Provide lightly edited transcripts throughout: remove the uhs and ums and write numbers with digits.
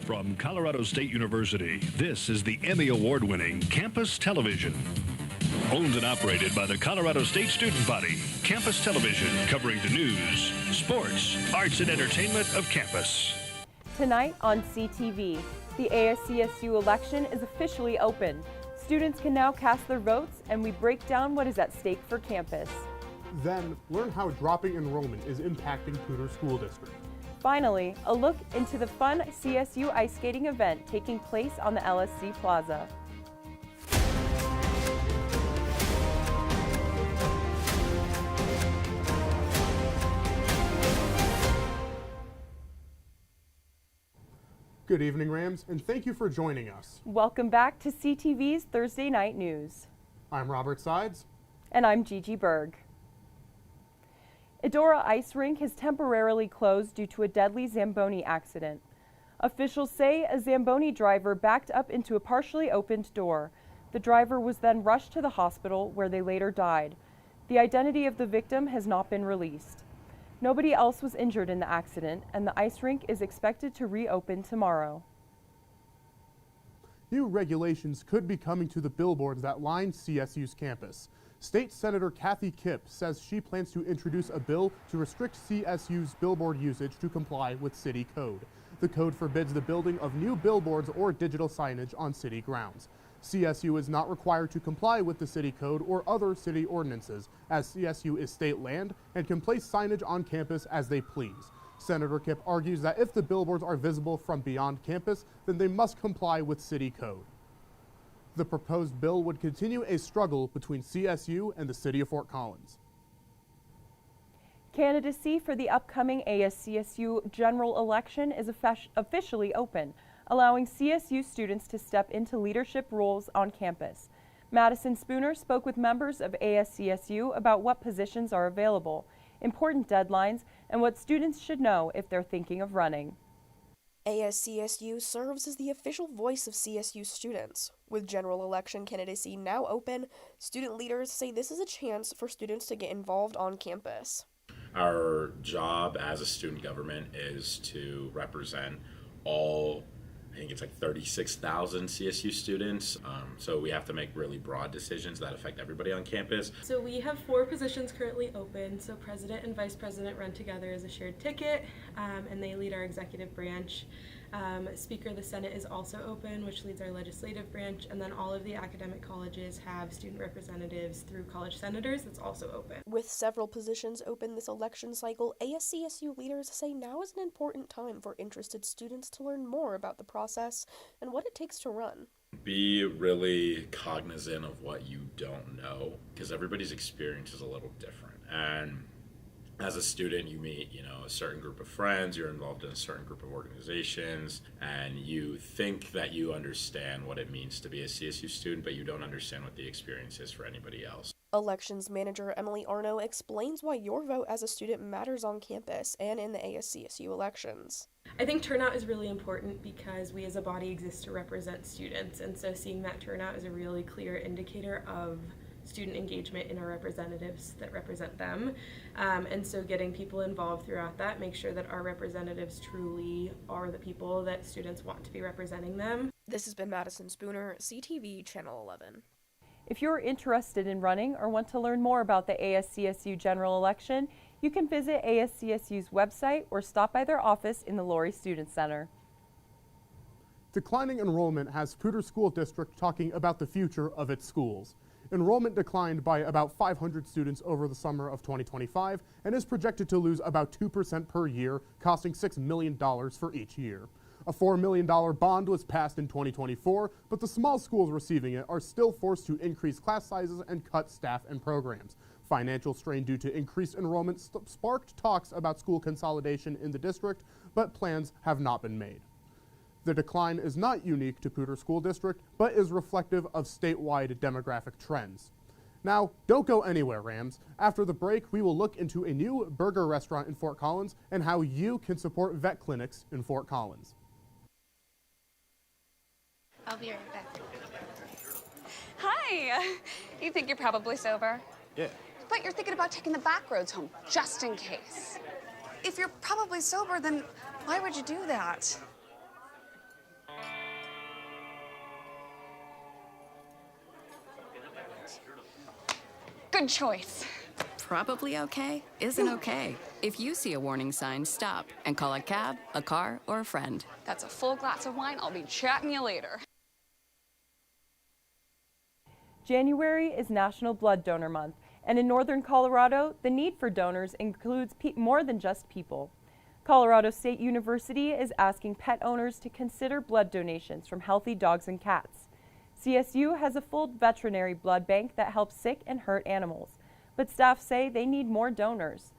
From Colorado State University, this is the Emmy Award-winning Campus Television. Owned and operated by the Colorado State Student Body, Campus Television, covering the news, sports, arts, and entertainment of campus. Tonight on CTV, the ASCSU election is officially open. Students can now cast their votes, and we break down what is at stake for campus. Then, learn how dropping enrollment is impacting Poudre School District. Finally, a look into the fun CSU ice skating event taking place on the LSC Plaza. Good evening, Rams, and thank you for joining us. Welcome back to CTV's Thursday Night News. I'm Robert Sides. And I'm Gigi Bergh. Eudora Ice Rink has temporarily closed due to a deadly Zamboni accident. Officials say a Zamboni driver backed up into a partially opened door. The driver was then rushed to the hospital where they later died. The identity of the victim has not been released. Nobody else was injured in the accident, and the ice rink is expected to reopen tomorrow. New regulations could be coming to the billboards that line CSU's campus. State Senator Kathy Kipp says she plans to introduce a bill to restrict CSU's billboard usage to comply with city code. The code forbids the building of new billboards or digital signage on city grounds. CSU is not required to comply with the city code or other city ordinances, as CSU is state land and can place signage on campus as they please. Senator Kipp argues that if the billboards are visible from beyond campus, then they must comply with city code. The proposed bill would continue a struggle between CSU and the city of Fort Collins. Candidacy for the upcoming ASCSU general election is officially open, allowing CSU students to step into leadership roles on campus. Madison Spooner spoke with members of ASCSU about what positions are available, important deadlines, and what students should know if they're thinking of running. ASCSU serves as the official voice of CSU students. With general election candidacy now open, student leaders say this is a chance for students to get involved on campus. Our job as a student government is to represent all, I think it's like 36,000 CSU students. So we have to make really broad decisions that affect everybody on campus. So we have 4 positions currently open. So president and vice president run together as a shared ticket, and they lead our executive branch. Speaker of the Senate is also open, which leads our legislative branch, and then all of the academic colleges have student representatives through college senators. That's also open. With several positions open this election cycle, ASCSU leaders say now is an important time for interested students to learn more about the process and what it takes to run. Be really cognizant of what you don't know, because everybody's experience is a little different. And as a student, you meet, a certain group of friends, you're involved in a certain group of organizations, and you think that you understand what it means to be a CSU student, but you don't understand what the experience is for anybody else. Elections manager Emily Arno explains why your vote as a student matters on campus and in the ASCSU elections. I think turnout is really important because we as a body exist to represent students, and so seeing that turnout is a really clear indicator of student engagement in our representatives that represent them. And so getting people involved throughout that, make sure that our representatives truly are the people that students want to be representing them. This has been Madison Spooner, CTV Channel 11. If you're interested in running or want to learn more about the ASCSU general election, you can visit ASCSU's website or stop by their office in the Laurie Student Center. Declining enrollment has Poudre School District talking about the future of its schools. Enrollment declined by about 500 students over the summer of 2025 and is projected to lose about 2% per year, costing $6 million for each year. A $4 million bond was passed in 2024, but the small schools receiving it are still forced to increase class sizes and cut staff and programs. Financial strain due to increased enrollment sparked talks about school consolidation in the district, but plans have not been made. The decline is not unique to Poudre School District, but is reflective of statewide demographic trends. Now, don't go anywhere, Rams. After the break, we will look into a new burger restaurant in Fort Collins and how you can support vet clinics in Fort Collins. I'll be right back. Hi! You think you're probably sober? Yeah. But you're thinking about taking the back roads home, just in case. If you're probably sober, then why would you do that? Good choice. Probably okay isn't okay. If you see a warning sign, stop and call a cab, a car, or a friend. That's a full glass of wine. I'll be chatting you later. January is National Blood Donor Month, and in northern Colorado, the need for donors includes more than just people. Colorado State University is asking pet owners to consider blood donations from healthy dogs and cats. CSU has a full veterinary blood bank that helps sick and hurt animals, but staff say they need more donors.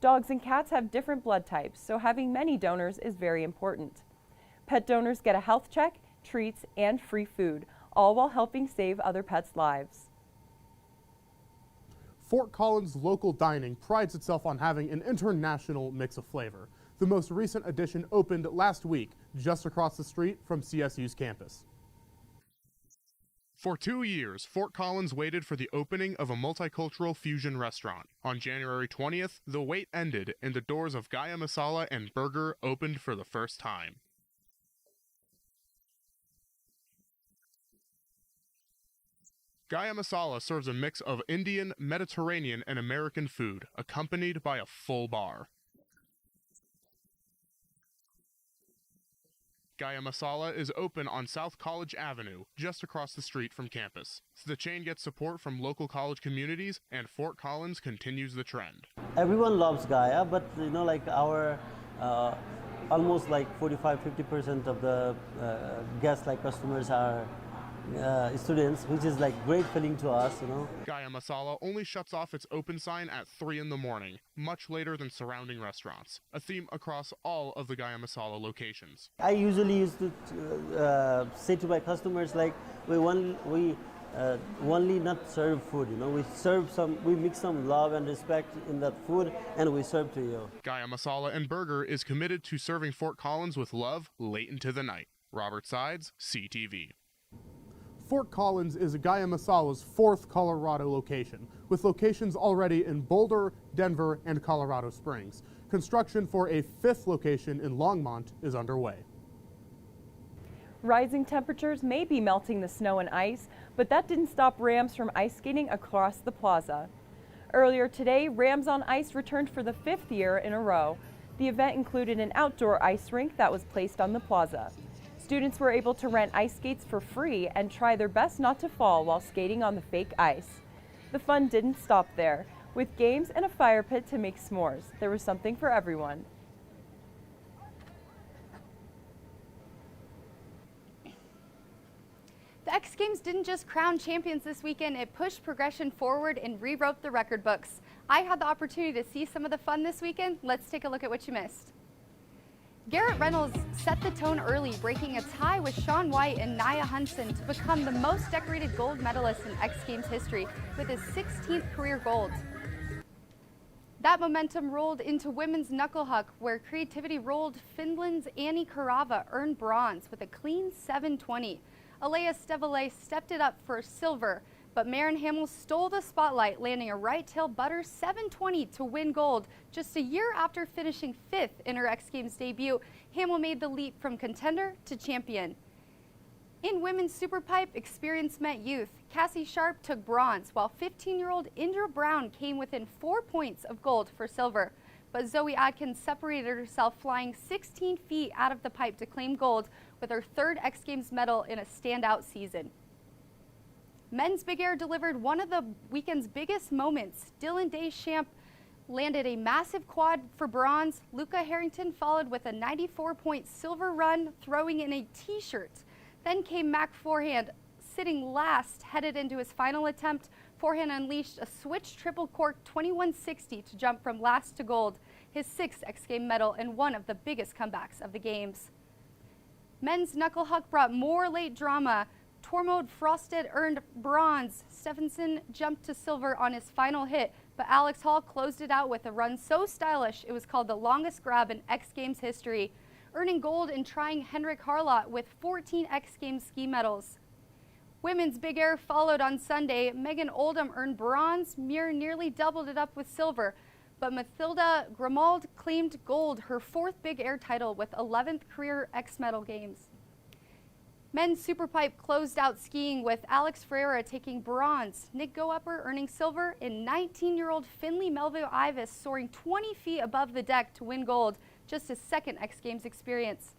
Dogs and cats have different blood types, so having many donors is very important. Pet donors get a health check, treats, and free food, all while helping save other pets' lives. Fort Collins local dining prides itself on having an international mix of flavor. The most recent addition opened last week, just across the street from CSU's campus. For 2 years, Fort Collins waited for the opening of a multicultural fusion restaurant. On January 20th, the wait ended and the doors of Gaya Masala and Burger opened for the first time. Gaya Masala serves a mix of Indian, Mediterranean, and American food, accompanied by a full bar. Gaya Masala is open on South College Avenue, just across the street from campus. The chain gets support from local college communities, and Fort Collins continues the trend. Everyone loves Gaya, but like our almost like 45-50% of the guests, like customers, are students, which is like great feeling to us, Gaya Masala only shuts off its open sign at 3 in the morning, much later than surrounding restaurants, a theme across all of the Gaya Masala locations. I usually used to say to my customers, like, we only not serve food, we mix some love and respect in that food, and we serve to you. Gaya Masala and Burger is committed to serving Fort Collins with love late into the night. Robert Sides, CTV. Fort Collins is Gaya Masala's 4th Colorado location, with locations already in Boulder, Denver, and Colorado Springs. Construction for a 5th location in Longmont is underway. Rising temperatures may be melting the snow and ice, but that didn't stop Rams from ice skating across the plaza. Earlier today, Rams on Ice returned for the 5th year in a row. The event included an outdoor ice rink that was placed on the plaza. Students were able to rent ice skates for free and try their best not to fall while skating on the fake ice. The fun didn't stop there. With games and a fire pit to make s'mores, there was something for everyone. The X Games didn't just crown champions this weekend, it pushed progression forward and rewrote the record books. I had the opportunity to see some of the fun this weekend. Let's take a look at what you missed. Garrett Reynolds set the tone early, breaking a tie with Shaun White and Nia Hunson to become the most decorated gold medalist in X Games history with his 16th career gold. That momentum rolled into women's knuckle huck, where creativity rolled. Finland's Annie Karava earned bronze with a clean 720. Alea Stevele stepped it up for silver, but Maren Hamill stole the spotlight, landing a right tail butter 720 to win gold. Just a year after finishing 5th in her X Games debut, Hamill made the leap from contender to champion. In women's superpipe, experience met youth. Cassie Sharp took bronze, while 15-year-old Indra Brown came within 4 points of gold for silver. But Zoe Adkins separated herself, flying 16 feet out of the pipe to claim gold with her 3rd X Games medal in a standout season. Men's big air delivered one of the weekend's biggest moments. Dylan Deschamps landed a massive quad for bronze. Luca Harrington followed with a 94-point silver run, throwing in a t-shirt. Then came Mac Forehand, sitting last, headed into his final attempt. Forehand unleashed a switch triple cork 2160 to jump from last to gold, his 6th X Games medal and one of the biggest comebacks of the games. Men's knuckle huck brought more late drama. Tormod Frosted earned bronze. Stephenson jumped to silver on his final hit, but Alex Hall closed it out with a run so stylish it was called the longest grab in X Games history, earning gold and trying Henrik Harlot with 14 X Games ski medals. Women's big air followed on Sunday. Megan Oldham earned bronze. Muir nearly doubled it up with silver, but Mathilda Grimald claimed gold, her 4th big air title with 11th career X medal games. Men's Superpipe closed out skiing with Alex Ferreira taking bronze, Nick Goupper earning silver, and 19-year-old Finley Melville Ivis soaring 20 feet above the deck to win gold, just his second X Games experience.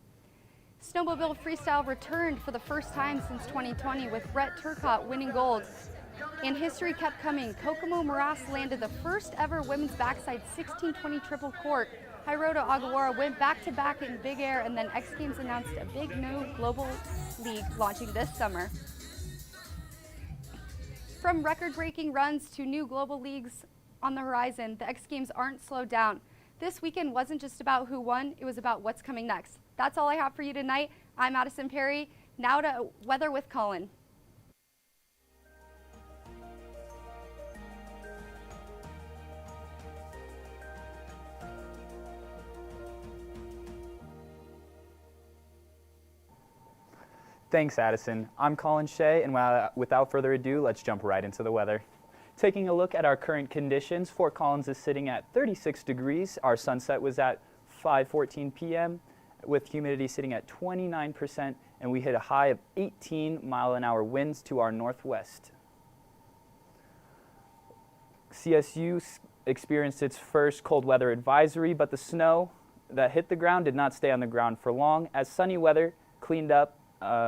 Snowmobile freestyle returned for the first time since 2020 with Brett Turcotte winning gold. And history kept coming. Kokomo Morass landed the first ever women's backside 1620 triple cork. Hiroto Agawara went back-to-back in Big Air, and then X Games announced a big new global league launching this summer. From record-breaking runs to new global leagues on the horizon, the X Games aren't slowed down. This weekend wasn't just about who won, it was about what's coming next. That's all I have for you tonight. I'm Adisyn Perry. Now to weather with Colin. Thanks, Adisyn. I'm Colin Shea, and without further ado, let's jump right into the weather. Taking a look at our current conditions, Fort Collins is sitting at 36 degrees. Our sunset was at 5:14 p.m. with humidity sitting at 29%, and we hit a high of 18-mile-an-hour winds to our northwest. CSU experienced its first cold weather advisory, but the snow that hit the ground did not stay on the ground for long, as sunny weather cleaned up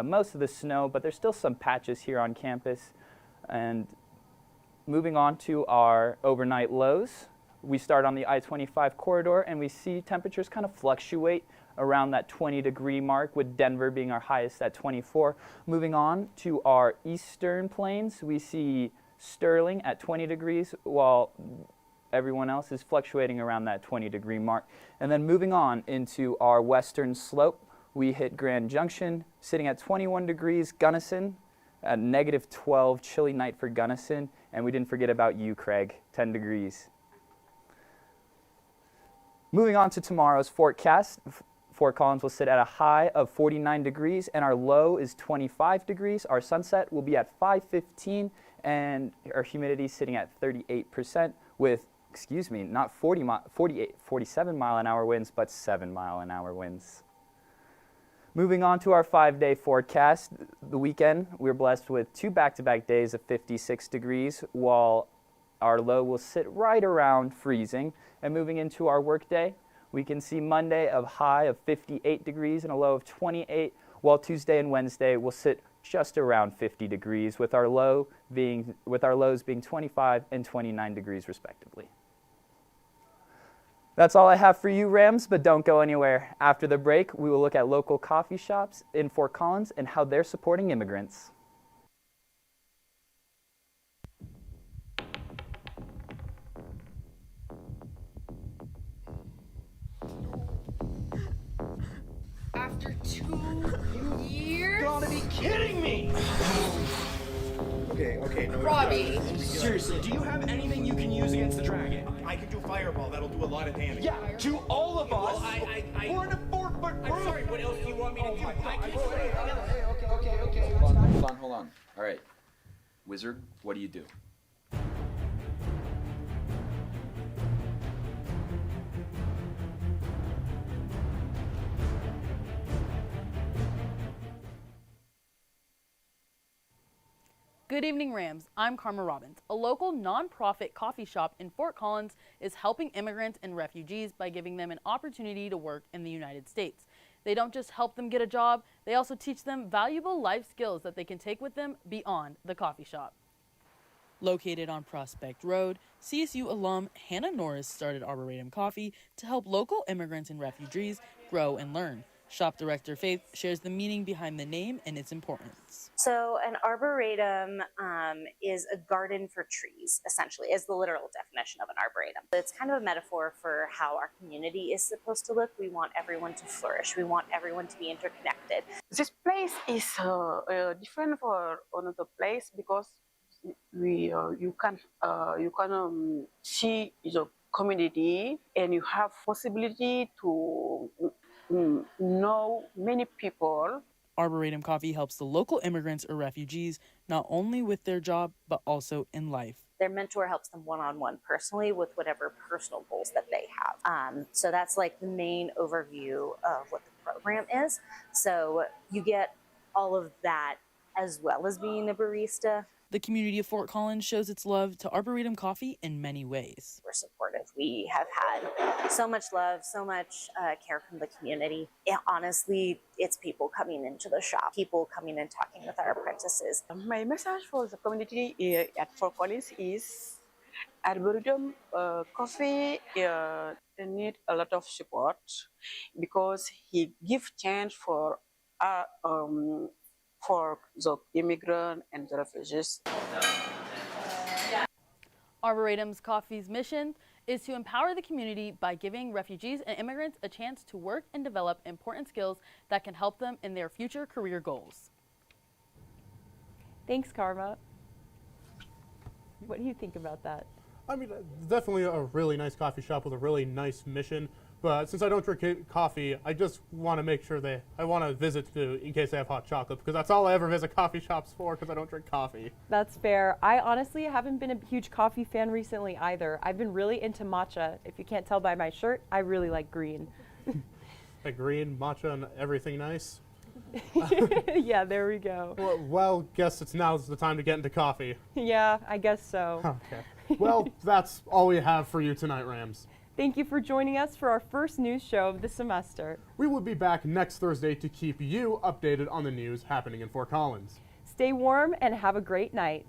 most of the snow, but there's still some patches here on campus. And moving on to our overnight lows, we start on the I-25 corridor, and we see temperatures kind of fluctuate around that 20-degree mark, with Denver being our highest at 24. Moving on to our eastern plains, we see Sterling at 20 degrees, while everyone else is fluctuating around that 20-degree mark. And then moving on into our western slope, we hit Grand Junction, sitting at 21 degrees, Gunnison, a negative 12, chilly night for Gunnison, and we didn't forget about you, Craig, 10 degrees. Moving on to tomorrow's forecast, Fort Collins will sit at a high of 49 degrees, and our low is 25 degrees. Our sunset will be at 5:15, and our humidity sitting at 38% with, not 47 mile-an-hour winds, but 7 mile-an-hour winds. Moving on to our 5-day forecast, the weekend, we're blessed with 2 back-to-back days of 56 degrees, while our low will sit right around freezing. And moving into our workday, we can see Monday of high of 58 degrees and a low of 28, while Tuesday and Wednesday will sit just around 50 degrees, with our lows being 25 and 29 degrees respectively. That's all I have for you, Rams, but don't go anywhere. After the break, we will look at local coffee shops in Fort Collins and how they're supporting immigrants. After 2 years? You gotta be kidding me! Okay, no. Robbie! Seriously, do you have anything you can use against the dragon? I can do fireball, that'll do a lot of damage. Yeah, to all of us! Well, We're in a 4-foot group! I'm sorry, what else do you want me to do? Okay. Hold on. All right. Wizard, what do you do? Good evening, Rams. I'm Karma Robbins. A local nonprofit coffee shop in Fort Collins is helping immigrants and refugees by giving them an opportunity to work in the United States. They don't just help them get a job, they also teach them valuable life skills that they can take with them beyond the coffee shop. Located on Prospect Road, CSU alum Hannah Norris started Arboretum Coffee to help local immigrants and refugees grow and learn. Shop director Faith shares the meaning behind the name and its importance. So an arboretum is a garden for trees, essentially, is the literal definition of an arboretum. It's kind of a metaphor for how our community is supposed to look. We want everyone to flourish. We want everyone to be interconnected. This place is different for another place because you can see the community and you have possibility to know many people. Arboretum Coffee helps the local immigrants or refugees not only with their job, but also in life. Their mentor helps them one-on-one personally with whatever personal goals that they have. So that's like the main overview of what the program is. So you get all of that as well as being a barista. The community of Fort Collins shows its love to Arboretum coffee in many ways. We're supportive. We have had so much love, so much care from the community. Honestly, it's people coming into the shop, people coming and talking with our apprentices. My message for the community at Fort Collins is Arboretum coffee need a lot of support because he gives chance for the immigrant and the refugees. Arboretum's coffee's mission is to empower the community by giving refugees and immigrants a chance to work and develop important skills that can help them in their future career goals. Thanks, Karma. What do you think about that? I mean, definitely a really nice coffee shop with a really nice mission. But since I don't drink coffee, I just want to make sure I want to visit in case they have hot chocolate, because that's all I ever visit coffee shops for, because I don't drink coffee. That's fair. I honestly haven't been a huge coffee fan recently either. I've been really into matcha. If you can't tell by my shirt, I really like green. Like green, matcha, and everything nice? Yeah, there we go. Well, guess now's the time to get into coffee. Yeah, I guess so. Okay. Well, that's all we have for you tonight, Rams. Thank you for joining us for our first news show of the semester. We will be back next Thursday to keep you updated on the news happening in Fort Collins. Stay warm and have a great night.